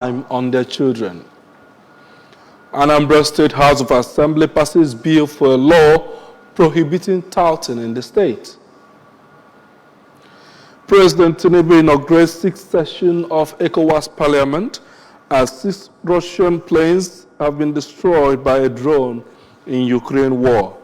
on their children. Anambra State House of Assembly passes bill for a law prohibiting touting in the state. President Tinubu inaugurates sixth session of ECOWAS Parliament as 6 Russian planes have been destroyed by a drone in Ukraine war.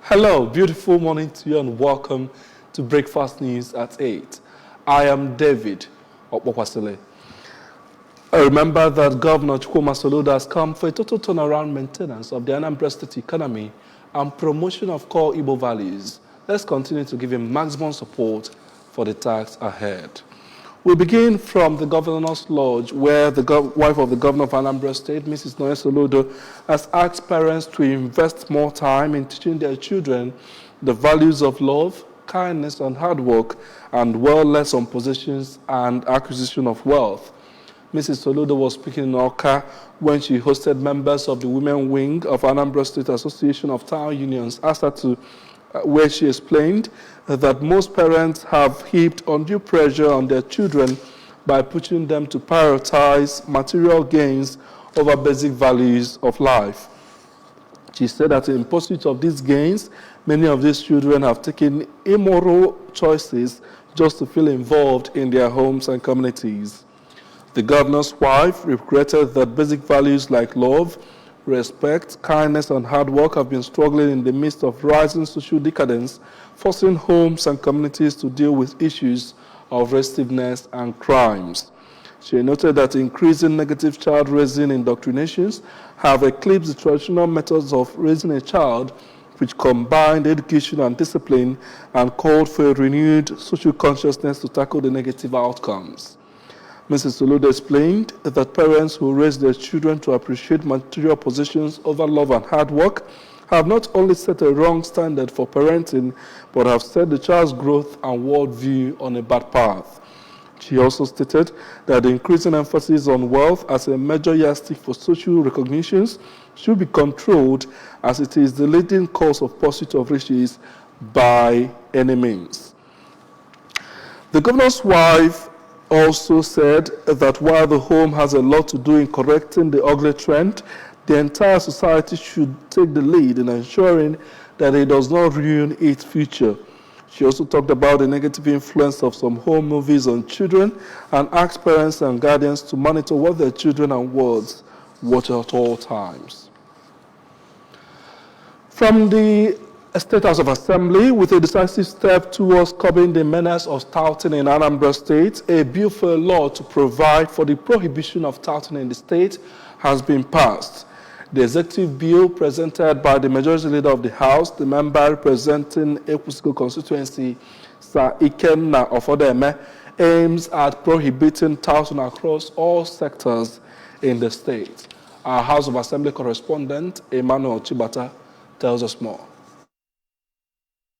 Hello, beautiful morning to you and welcome to Breakfast News at 8. I am David Okpokwasile. Remember that Governor Chukwuma Soludo has come for a total turnaround maintenance of the Anambra State economy and promotion of core Igbo values. Let's continue to give him maximum support for the task ahead. We begin from the Governor's Lodge, where the wife of the Governor of Anambra State, Mrs. Noye Soludo, has asked parents to invest more time in teaching their children the values of love, kindness, and hard work, and well less on possessions and acquisition of wealth. Mrs. Soludo was speaking in Oka when she hosted members of the women wing of Anambra State Association of Town Unions, where she explained that most parents have heaped undue pressure on their children by pushing them to prioritize material gains over basic values of life. She said that in pursuit of these gains, many of these children have taken immoral choices just to feel involved in their homes and communities. The governor's wife regretted that basic values like love, respect, kindness, and hard work have been struggling in the midst of rising social decadence, forcing homes and communities to deal with issues of restiveness and crimes. She noted that increasing negative child raising indoctrinations have eclipsed the traditional methods of raising a child, which combined education and discipline, and called for a renewed social consciousness to tackle the negative outcomes. Mrs. Soludo explained that parents who raise their children to appreciate material possessions over love and hard work have not only set a wrong standard for parenting, but have set the child's growth and worldview on a bad path. She also stated that the increasing emphasis on wealth as a major yardstick for social recognitions should be controlled, as it is the leading cause of pursuit of riches by any means. The governor's wife also said that while the home has a lot to do in correcting the ugly trend, the entire society should take the lead in ensuring that it does not ruin its future. She also talked about the negative influence of some home movies on children and asked parents and guardians to monitor what their children and words watch at all times. From the State House of Assembly, with a decisive step towards curbing the menace of touting in Anambra State, a bill for a law to provide for the prohibition of touting in the state has been passed. The executive bill presented by the majority leader of the House, the member representing Ekwusigo constituency, Sir Ikenna Ofodeme, aims at prohibiting touting across all sectors in the state. Our House of Assembly correspondent, Emmanuel Chibata, tells us more.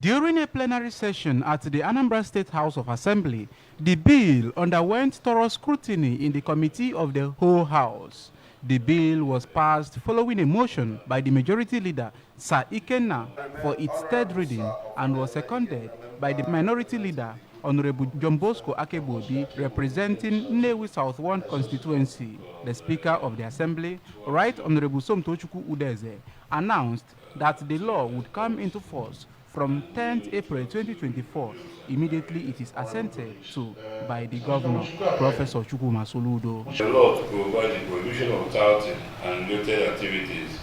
During a plenary session at the Anambra State House of Assembly, the bill underwent thorough scrutiny in the committee of the whole House. The bill was passed following a motion by the majority leader, Sir Ikenna, for its third reading and was seconded by the minority leader, Honorable John Bosco Akebobi, representing Nnewi South 1 constituency. The Speaker of the Assembly, Right Honorable Somtochukwu Udeze, announced that the law would come into force from 10th April 2024, immediately it is assented to by the Governor, Professor Chukwuma Soludo. The law to provide the prohibition of touting and related activities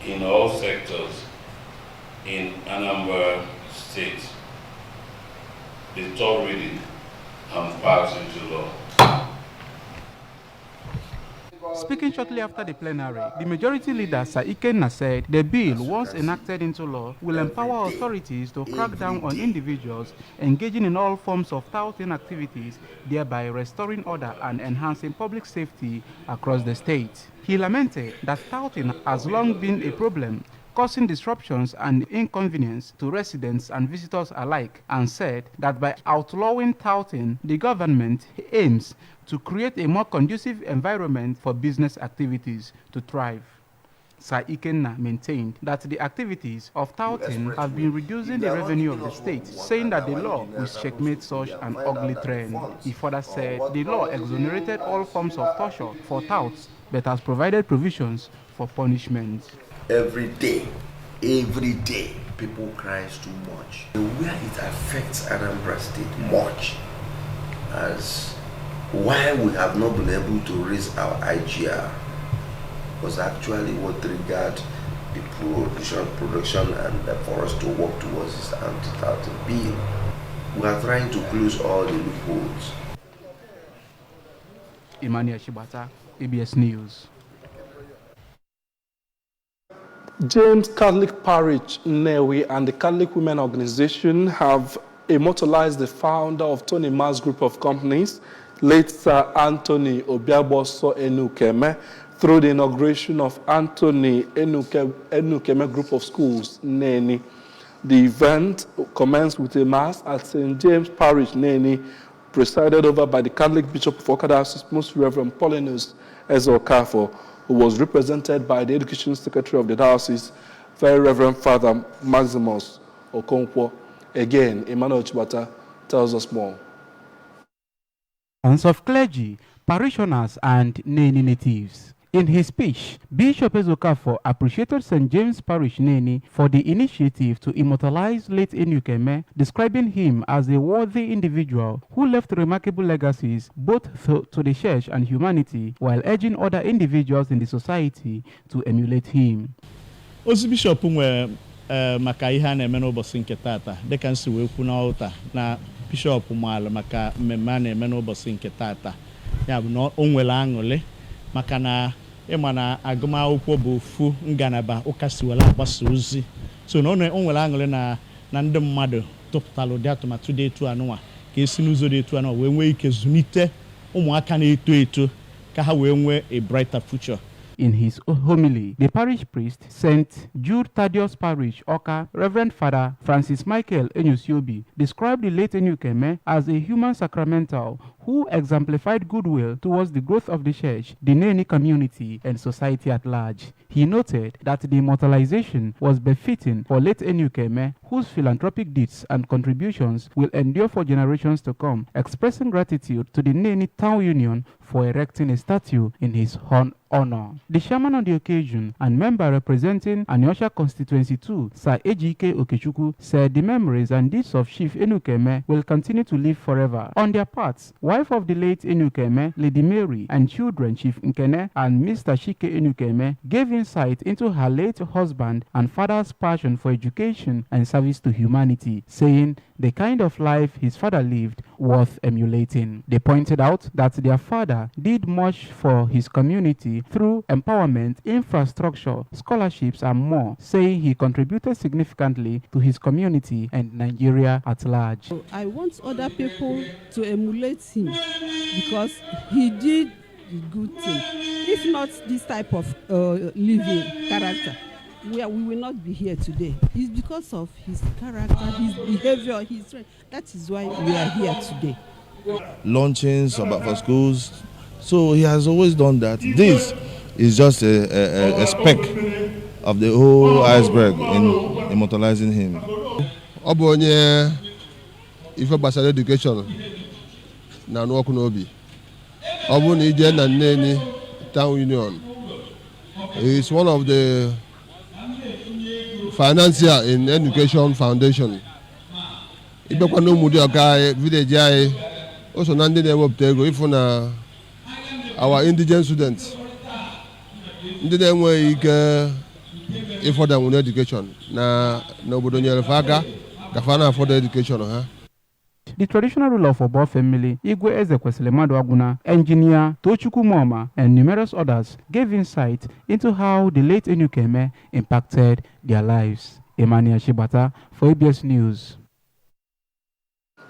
in all sectors in Anambra State is third reading and passed into law. Speaking shortly after the plenary, the majority leader, Sir Ikenna, said the bill, once enacted into law, will empower authorities to crack down on individuals engaging in all forms of touting activities, thereby restoring order and enhancing public safety across the state. He lamented that touting has long been a problem, causing disruptions and inconvenience to residents and visitors alike, and said that by outlawing touting, the government aims to create a more conducive environment for business activities to thrive. Sir Ikenna maintained that the activities of touting have been reducing the revenue of the state, saying that the law will checkmate such an ugly trend. He further said the law exonerated all forms of torture for touts, but has provided provisions for punishment. Every day, people cries too much. Where it affects Anambra State much, as why we have not been able to raise our IGR was actually what triggered the production and for us to work towards this anti-touting bill. We are trying to close all the loopholes. Emmanuel Shibata, ABS News. James Catholic Parish, Newe, and the Catholic Women Organization have immortalized the founder of Tony Ma's group of companies, late Sir Anthony Obiaboso Enuk, through the inauguration of Anthony Enuk Group of Schools, Neni. The event commenced with a mass at St. James Parish, Neni, presided over by the Catholic Bishop of Okada, Most Reverend Paulinus Ezokafo, who was represented by the Education Secretary of the Diocese, Very Reverend Father Maximus Okonkwo. Again, Emmanuel Chibata tells us more. Sons of clergy, parishioners, and Neni natives. In his speech, Bishop Ezokafo appreciated St. James Parish Neni for the initiative to immortalize late Enuk, describing him as a worthy individual who left remarkable legacies both to the church and humanity, while urging other individuals in the society to emulate him. Ozi Bishop nwe maka ihe a na-eme n'ụbọchị nke tata dịka nsi wee kwu n'ọlta na Bishop maala maka mmemme a na-eme n'ụbọchị nke tata ya bụ na o nwere aṅụrị maka na ịma na agụmakwụkwọ bụ ofu ngalaba ụka si were agbasa ozi so na o nwere aṅụrị na ndị mmadụ tụpụtara ụdị atụmatụ dị etu anụnwa ka esi n'ụzọ dị etu anụnwa wee nwee ike zụlite ụmụaka na-eto eto ka ha wee nwee a brighter future. In his homily, the parish priest, St. Jude Thaddeus Parish, Oka, Reverend Father Francis Michael Enyusiobi, described the late Enuk as a human sacramental who exemplified goodwill towards the growth of the church, the Neni community, and society at large. He noted that the immortalization was befitting for late Enuk, whose philanthropic deeds and contributions will endure for generations to come, expressing gratitude to the Neni Town Union for erecting a statue in his honor. The chairman on the occasion and member representing Anyosha Constituency 2, Sir Ejike Okechukwu, said the memories and deeds of Chief Enuk will continue to live forever. On their parts, wife of the late Enuk, Lady Mary, and children Chief Nkene and Mr. Chike Enuk, gave insight into her late husband and father's passion for education and service to humanity, saying the kind of life his father lived worth emulating. They pointed out that their father did much for his community through empowerment, infrastructure, scholarships, and more, saying he contributed significantly to his community and Nigeria at large. I want other people to emulate him because he did the good thing. If not this type of living character, we will not be here today. It's because of his character, his behavior, his strength. That is why we are here today. Launchings about for schools. So he has always done that. This is just a speck of the whole iceberg in immortalizing him. Obonye ife gbasara education na n'ọkụ n'obi. Ọ bụ na ije na Neni Town Union. He is one of the financier in Education Foundation. Ibekwa no mudi oka village ai also na ndị na-ewepụta ego ifu na our indigent students. Ndị na-enweghị ike ịfọda nwere education na obodo nyere fa aka ka fa na-afọda education ha. The traditional ruler of Obo family, Igwe Ezekwesili Maduaguna, engineer Tochukwu Moma, and numerous others gave insight into how the late Enuk impacted their lives. Emmanuel Shibata for ABS News.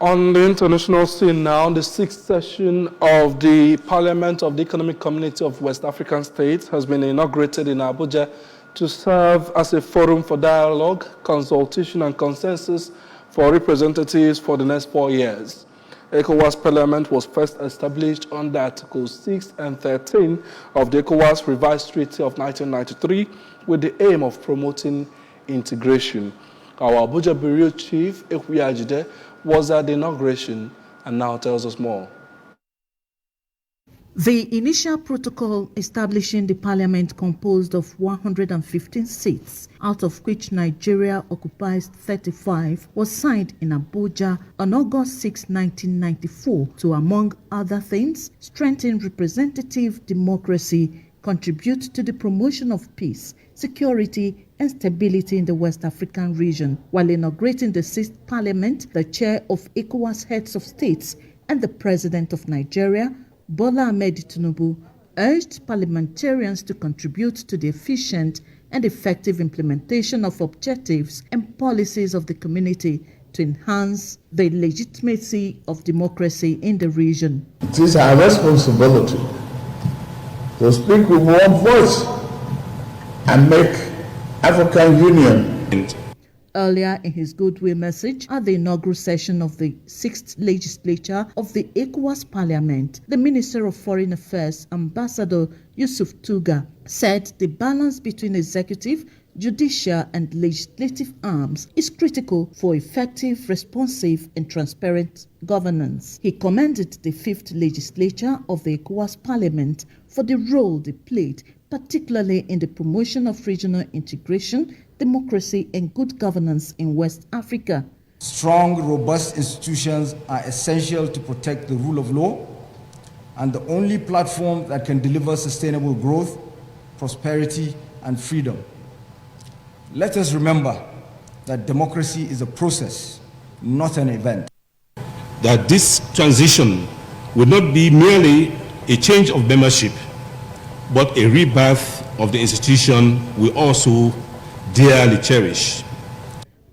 On the international scene now, the 6th session of the Parliament of the Economic Community of West African States has been inaugurated in Abuja to serve as a forum for dialogue, consultation, and consensus for representatives for the next 4 years. ECOWAS Parliament was first established under Articles 6 and 13 of the ECOWAS Revised Treaty of 1993 with the aim of promoting integration. Our Abuja Bureau Chief, Ekwiyajide, was at the inauguration and now tells us more. The initial protocol establishing the parliament composed of 115 seats, out of which Nigeria occupies 35, was signed in Abuja on August 6, 1994 to, among other things, strengthen representative democracy, contribute to the promotion of peace, security, and stability in the West African region. While inaugurating the 6th parliament, the chair of ECOWAS heads of states and the president of Nigeria, Bola Ahmed Tinubu, urged parliamentarians to contribute to the efficient and effective implementation of objectives and policies of the community to enhance the legitimacy of democracy in the region. It is our responsibility to speak with one voice and make African Union. Earlier in his goodwill message at the inaugural session of the 6th legislature of the ECOWAS Parliament, the Minister of Foreign Affairs, Ambassador Yusuf Tuga, said the balance between executive, judicial and legislative arms is critical for effective, responsive and transparent governance. He commended the 5th legislature of the ECOWAS Parliament for the role they played, particularly in the promotion of regional integration, democracy and good governance in West Africa. Strong, robust institutions are essential to protect the rule of law and the only platform that can deliver sustainable growth, prosperity and freedom. Let us remember that democracy is a process, not an event. That this transition will not be merely a change of membership, but a rebirth of the institution we also dearly cherish.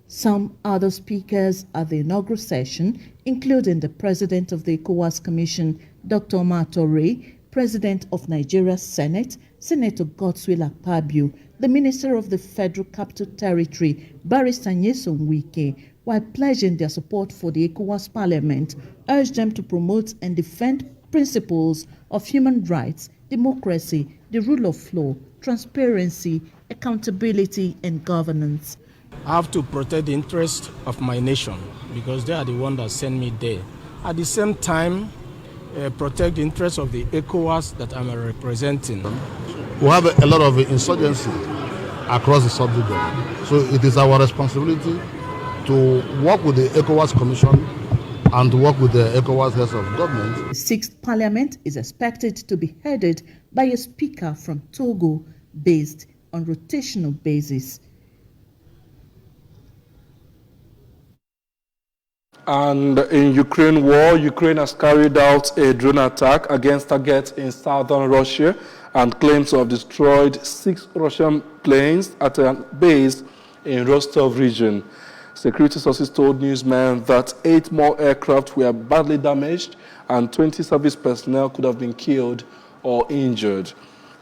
Some other speakers at the inaugural session, including the President of the ECOWAS Commission, Dr. Omar Torre, President of Nigeria's Senate, Senator Godswill Akpabio, the Minister of the Federal Capital Territory, Barrister Nyesom Wike, while pledging their support for the ECOWAS Parliament, urged them to promote and defend principles of human rights, democracy, the rule of law, transparency, accountability and governance. I have to protect the interest of my nation because they are the ones that sent me there. At the same time, protect the interests of the ECOWAS that I'm representing. We have a lot of insurgency across the sub-region. So it is our responsibility to work with the ECOWAS Commission and to work with the ECOWAS heads of government. The 6th Parliament is expected to be headed by a speaker from Togo, based on rotational basis. And in Ukraine war, Ukraine has carried out a drone attack against targets in southern Russia and claims to have destroyed 6 Russian planes at a base in Rostov region. Security sources told newsmen that 8 more aircraft were badly damaged and 20 service personnel could have been killed or injured.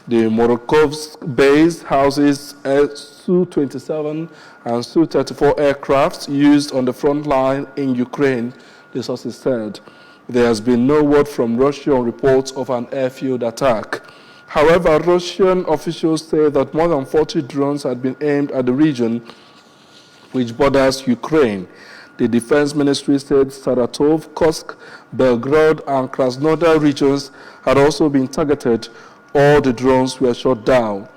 The Morokovsk base houses Su-27 and Su-34 aircraft used on the front line in Ukraine, the sources said. There has been no word from Russia on reports of an airfield attack. However, Russian officials say that more than 40 drones had been aimed at the region which borders Ukraine. The Defense Ministry said Saratov, Kursk, Belgorod and Krasnodar regions had also been targeted. All the drones were shot down.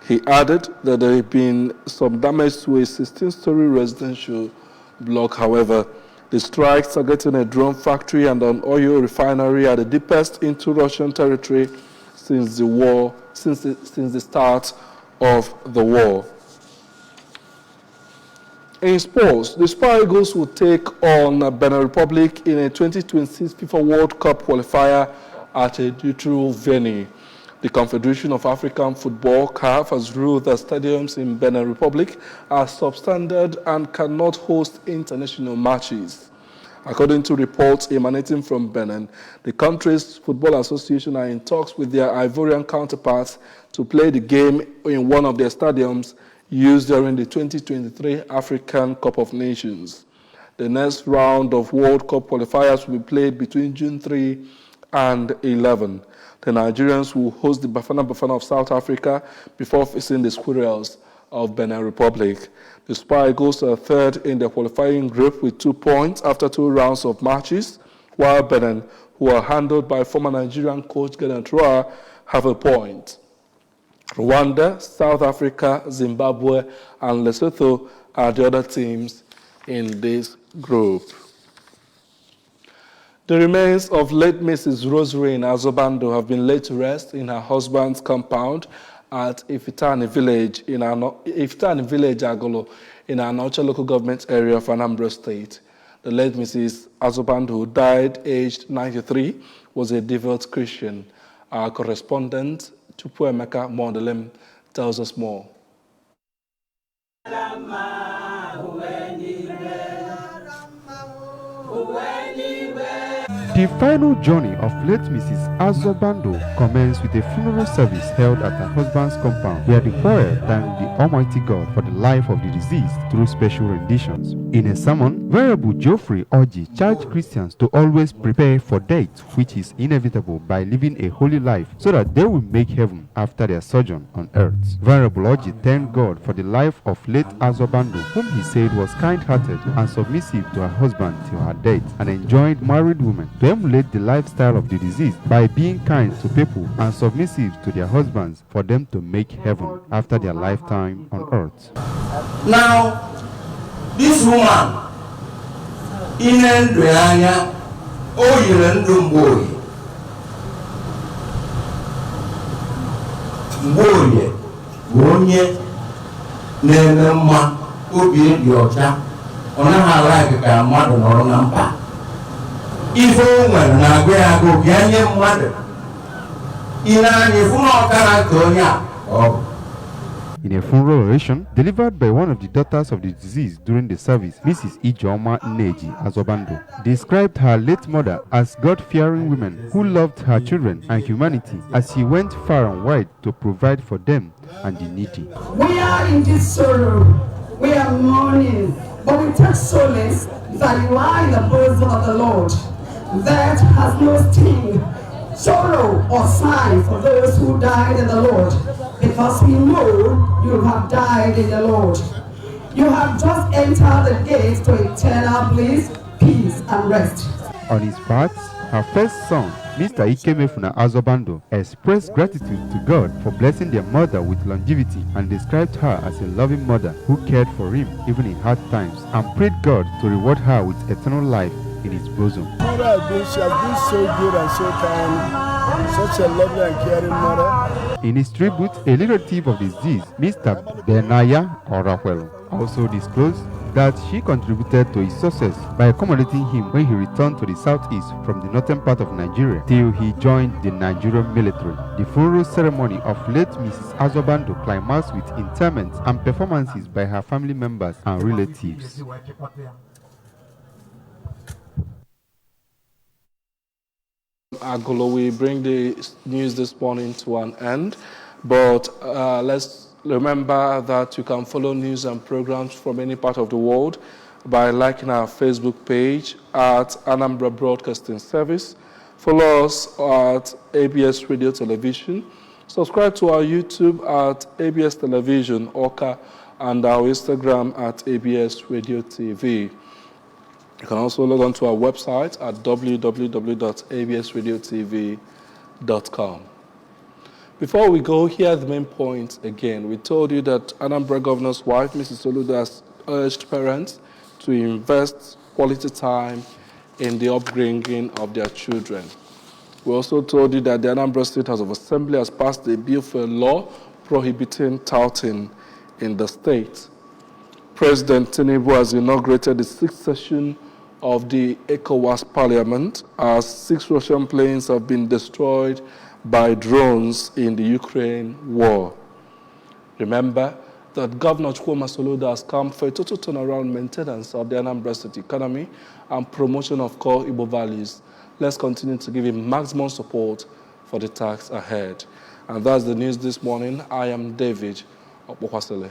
He added that there had been some damage to a 16-story residential block. However, the strikes targeting a drone factory and an oil refinery are the deepest into Russian territory since the start of the war. In sports, the Super Eagles will take on Benin Republic in a 2026 FIFA World Cup qualifier at a neutral venue. The Confederation of African Football, CAF, has ruled that stadiums in Benin Republic are substandard and cannot host international matches. According to reports emanating from Benin, the country's football association are in talks with their Ivorian counterparts to play the game in one of their stadiums used during the 2023 African Cup of Nations. The next round of World Cup qualifiers will be played between June 3 and 11. The Nigerians will host the Bafana of South Africa before facing the Squirrels of Benin Republic. The Super Eagles are third in the qualifying group with 2 points after 2 rounds of matches, while Benin, who are handled by former Nigerian coach Genantroa, have a point. Rwanda, South Africa, Zimbabwe, and Lesotho are the other teams in this group. The remains of late Mrs. Rosemary Azobando have been laid to rest in her husband's compound at Ifitani Village, Agolo, in Anocha local government area of Anambra State. The late Mrs. Azobando, who died aged 93, was a devout Christian. Our correspondent, Chukwuemeka Mondelem, tells us more. The final journey of late Mrs. Azobando commenced with a funeral service held at her husband's compound, where the choir thanked the Almighty God for the life of the deceased through special renditions. In a sermon, Venerable Geoffrey Orji charged Christians to always prepare for death, which is inevitable, by living a holy life so that they will make heaven after their sojourn on earth. Venerable Orji thanked God for the life of late Azobando, whom he said was kind-hearted and submissive to her husband till her death, and enjoined married women to emulate the lifestyle of the deceased by being kind to people and submissive to their husbands for them to make heaven after their lifetime on earth. Now, this woman, Inendrianya, Oyirendumboy, Mboye, Wonye, Nenema, Obi Yocha, Onaha like a mother or number. If woman na gbe ago bianye mmadụ ina ni fun okara tonya. In a funeral oration delivered by one of the daughters of the deceased during the service, Mrs. Ijeoma Nneji Azobando described her late mother as God-fearing woman who loved her children and humanity as she went far and wide to provide for them and the needy. We are in this sorrow, we are mourning, but we take solace that you are in the bosom of the Lord. That has no sting, sorrow, or sign for those who died in the Lord, because we know you have died in the Lord. You have just entered the gates to eternal bliss, peace, and rest. On his part, her first son, Mr. Ikemefuna Azobando, expressed gratitude to God for blessing their mother with longevity and described her as a loving mother who cared for him even in hard times, and prayed God to reward her with eternal life in his bosom. Mother she has been so good and so kind, such a lovely and caring mother. In his tribute, a relative of the deceased, Mr. Benaya Orahuelo, also disclosed that she contributed to his success by accommodating him when he returned to the southeast from the northern part of Nigeria till he joined the Nigerian military. The funeral ceremony of late Mrs. Azobando climaxed with interment and performances by her family members and relatives. Agolo, we bring the news this morning to an end, but let's remember that you can follow news and programs from any part of the world by liking our Facebook page at Anambra Broadcasting Service. Follow us at ABS Radio Television. Subscribe to our YouTube at ABS Television, Oka, and our Instagram at ABS Radio TV. You can also log on to our website at www.absradiotv.com. Before we go, here are the main points again. We told you that Anambra Governor's wife, Mrs. Soludo, has urged parents to invest quality time in the upbringing of their children. We also told you that the Anambra State House of Assembly has passed a bill for a law prohibiting touting in the state. President Tinubu has inaugurated the 6th session of the ECOWAS Parliament as 6 Russian planes have been destroyed by drones in the Ukraine war. Remember that Governor Chukwuma Soludo has come for a total turnaround maintenance of the Anambra State economy and promotion of core Igbo values. Let's continue to give him maximum support for the task ahead. And that's the news this morning. I am David Okpokwasele.